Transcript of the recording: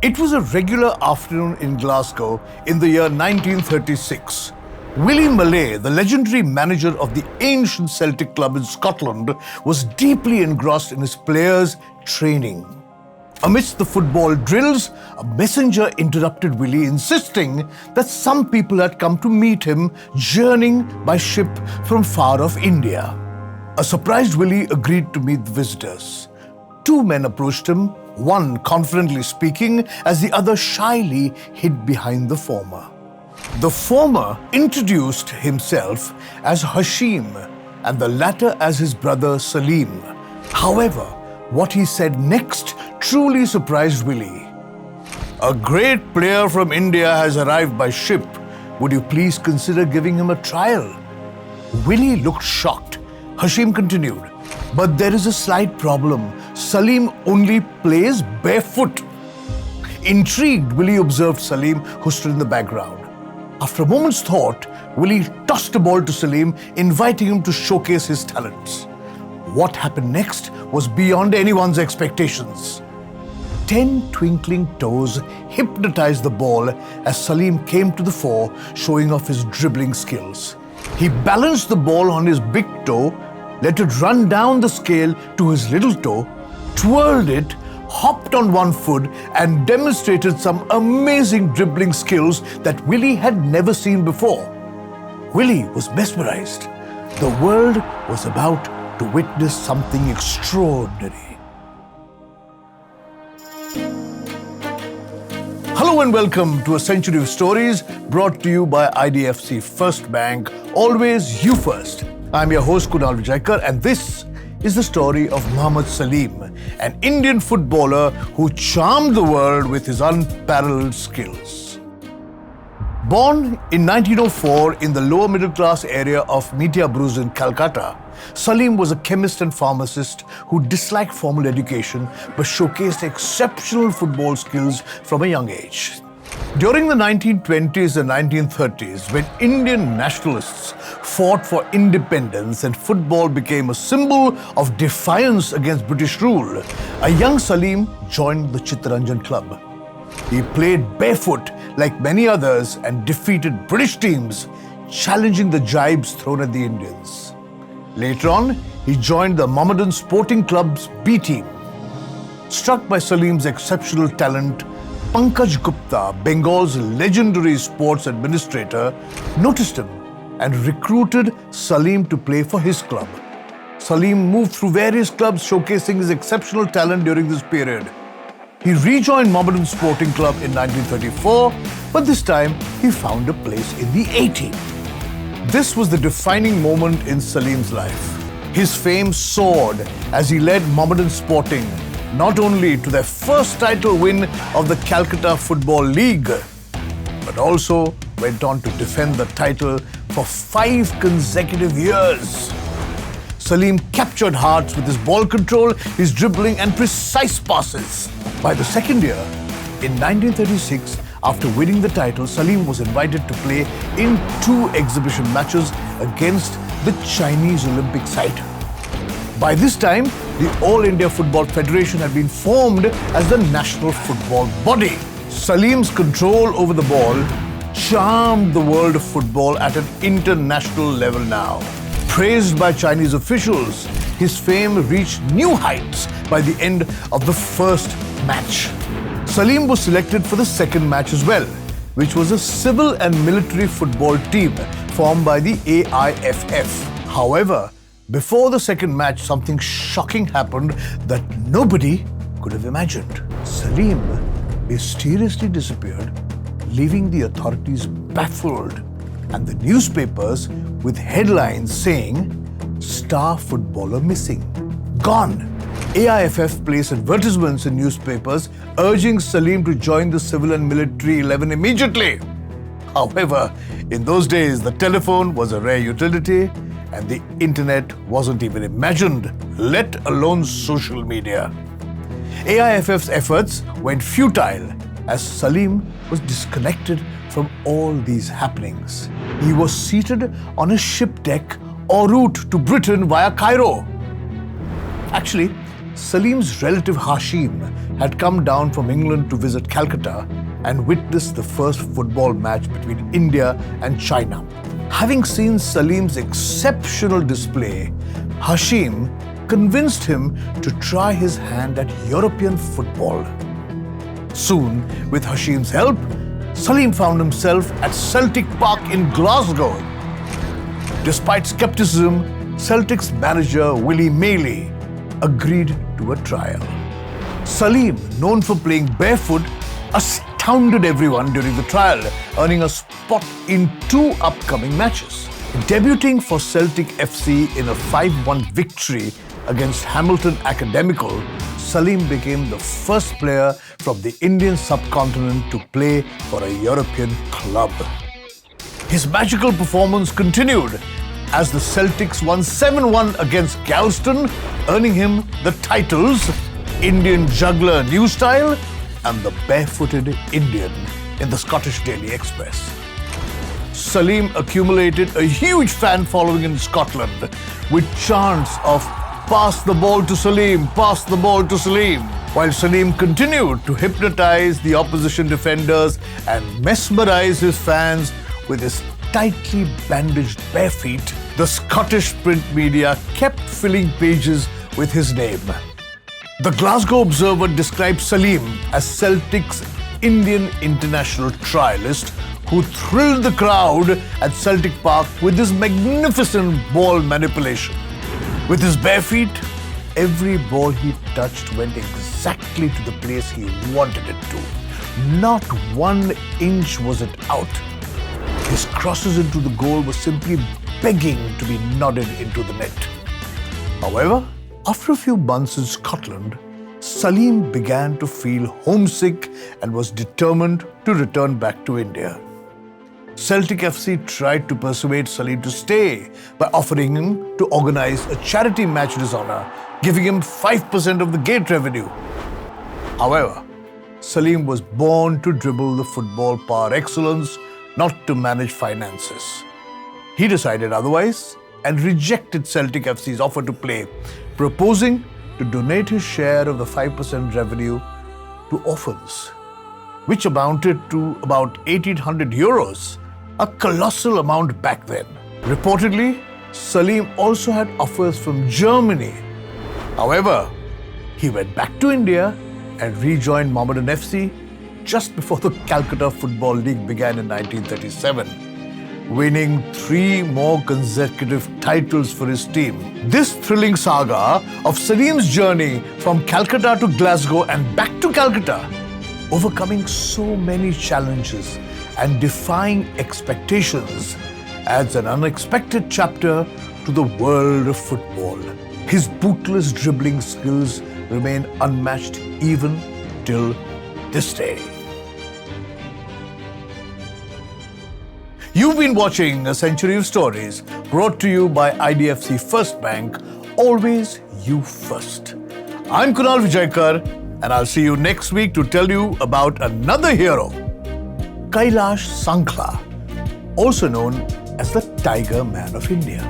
It was a regular afternoon in Glasgow in the year 1936. Willie Malay, the legendary manager of the ancient Celtic club in Scotland, was deeply engrossed in his players' training. Amidst the football drills, a messenger interrupted Willie, insisting that some people had come to meet him, journeying by ship from far off India. A surprised Willie agreed to meet the visitors. Two men approached him, one confidently speaking as the other shyly hid behind the former. The former introduced himself as Hashim and the latter as his brother Salim. However, what he said next truly surprised Willie. "A great player from India has arrived by ship. Would you please consider giving him a trial?" Willie looked shocked. Hashim continued, "But there is a slight problem. Salim only plays barefoot." Intrigued, Willie observed Salim, who stood in the background. After a moment's thought, Willie tossed a ball to Salim, inviting him to showcase his talents. What happened next was beyond anyone's expectations. 10 twinkling toes hypnotized the ball as Salim came to the fore, showing off his dribbling skills. He balanced the ball on his big toe, let it run down the scale to his little toe, twirled it, hopped on one foot, and demonstrated some amazing dribbling skills that Willie had never seen before. Willie was mesmerized. The world was about to witness something extraordinary. Hello and welcome to A Century of Stories, brought to you by IDFC First Bank, always you first. I'm your host Kunal Vijayakar, and this is the story of Mohammad Salim, an Indian footballer who charmed the world with his unparalleled skills. Born in 1904 in the lower middle class area of Metia Bruce in Calcutta, Salim was a chemist and pharmacist who disliked formal education but showcased exceptional football skills from a young age. During the 1920s and 1930s, when Indian nationalists fought for independence and football became a symbol of defiance against British rule, a young Salim joined the Chittaranjan club. He played barefoot like many others and defeated British teams, challenging the jibes thrown at the Indians. Later on, he joined the Mohammedan Sporting Club's B team. Struck by Salim's exceptional talent, Pankaj Gupta, Bengal's legendary sports administrator, noticed him and recruited Salim to play for his club. Salim moved through various clubs, showcasing his exceptional talent during this period. He rejoined Mohammedan Sporting Club in 1934, but this time he found a place in the A team. This was the defining moment in Salim's life. His fame soared as he led Mohammedan Sporting not only to their first title win of the Calcutta Football League, but also went on to defend the title for 5 consecutive years. Salim captured hearts with his ball control, his dribbling and precise passes. By the second year, in 1936, after winning the title, Salim was invited to play in 2 exhibition matches against the Chinese Olympic side. By this time, the All India Football Federation had been formed as the national football body. Salim's control over the ball charmed the world of football at an international level now. Praised by Chinese officials, his fame reached new heights by the end of the first match. Salim was selected for the second match as well, which was a civil and military football team formed by the AIFF. However, before the second match, something shocking happened that nobody could have imagined. Salim mysteriously disappeared, leaving the authorities baffled and the newspapers with headlines saying, "Star footballer missing, gone." AIFF placed advertisements in newspapers urging Salim to join the civil and military 11 immediately. However, in those days, the telephone was a rare utility and the internet wasn't even imagined, let alone social media. AIFF's efforts went futile as Salim was disconnected from all these happenings. He was seated on a ship deck en route to Britain via Cairo. Actually, Salim's relative Hashim had come down from England to visit Calcutta and witnessed the first football match between India and China. Having seen Salim's exceptional display, Hashim convinced him to try his hand at European football. Soon, with Hashim's help, Salim found himself at Celtic Park in Glasgow. Despite skepticism, Celtic's manager Willie Malay agreed to a trial. Salim, known for playing barefoot, astounded everyone during the trial, earning a spot in 2 upcoming matches. Debuting for Celtic FC in a 5-1 victory against Hamilton Academical, Salim became the first player from the Indian subcontinent to play for a European club. His magical performance continued as the Celtics won 7-1 against Galston, earning him the titles Indian Juggler New Style and the Barefooted Indian in the Scottish Daily Express. Salim accumulated a huge fan following in Scotland with chants of "Pass the ball to Salim, pass the ball to Salim." While Salim continued to hypnotize the opposition defenders and mesmerize his fans with his tightly bandaged bare feet, the Scottish print media kept filling pages with his name. The Glasgow Observer described Salim as Celtic's Indian international trialist who thrilled the crowd at Celtic Park with his magnificent ball manipulation. With his bare feet, every ball he touched went exactly to the place he wanted it to. Not 1 inch was it out. His crosses into the goal were simply begging to be nodded into the net. However, after a few months in Scotland, Salim began to feel homesick and was determined to return back to India. Celtic FC tried to persuade Salim to stay by offering him to organize a charity match in his honor, giving him 5% of the gate revenue. However, Salim was born to dribble the football par excellence, not to manage finances. He decided otherwise and rejected Celtic FC's offer to play, proposing to donate his share of the 5% revenue to orphans, which amounted to about 1,800 euros, a colossal amount back then. Reportedly, Salim also had offers from Germany. However, he went back to India and rejoined Mohammedan FC just before the Calcutta Football League began in 1937, winning 3 more consecutive titles for his team. This thrilling saga of Salim's journey from Calcutta to Glasgow and back to Calcutta, overcoming so many challenges and defying expectations, adds an unexpected chapter to the world of football. His bootless dribbling skills remain unmatched even till this day. You've been watching A Century of Stories, brought to you by IDFC First Bank, always you first. I'm Kunal Vijayakar, and I'll see you next week to tell you about another hero, Kailash Sankla, also known as the Tiger Man of India.